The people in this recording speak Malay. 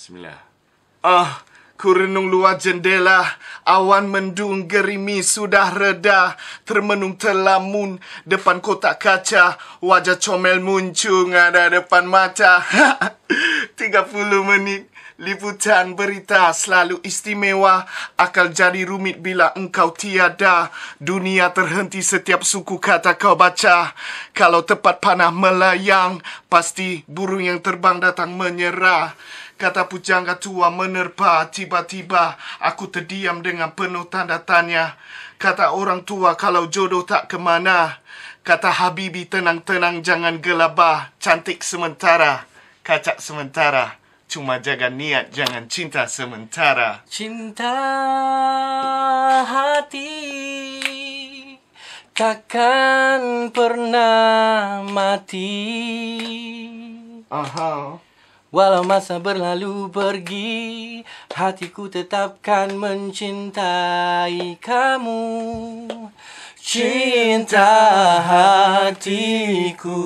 Bismillah. Ku renung luar jendela, awan mendung gerimi sudah reda, termenung terlamun depan kotak kaca, wajah comel muncul ada depan mata. 30 menit liputan berita selalu istimewa, akal jadi rumit bila engkau tiada. Dunia terhenti setiap suku kata kau baca. Kalau tepat panah melayang, pasti burung yang terbang datang menyerah. Kata pujangga tua menerpa, tiba-tiba aku terdiam dengan penuh tanda tanya. Kata orang tua kalau jodoh tak kemana. Kata Habibi tenang-tenang jangan gelabah. Cantik sementara, kacak sementara. Cuma jaga niat jangan cinta sementara. Cinta hati takkan pernah mati. Walau masa berlalu pergi, hatiku tetapkan mencintai kamu. Cinta hatiku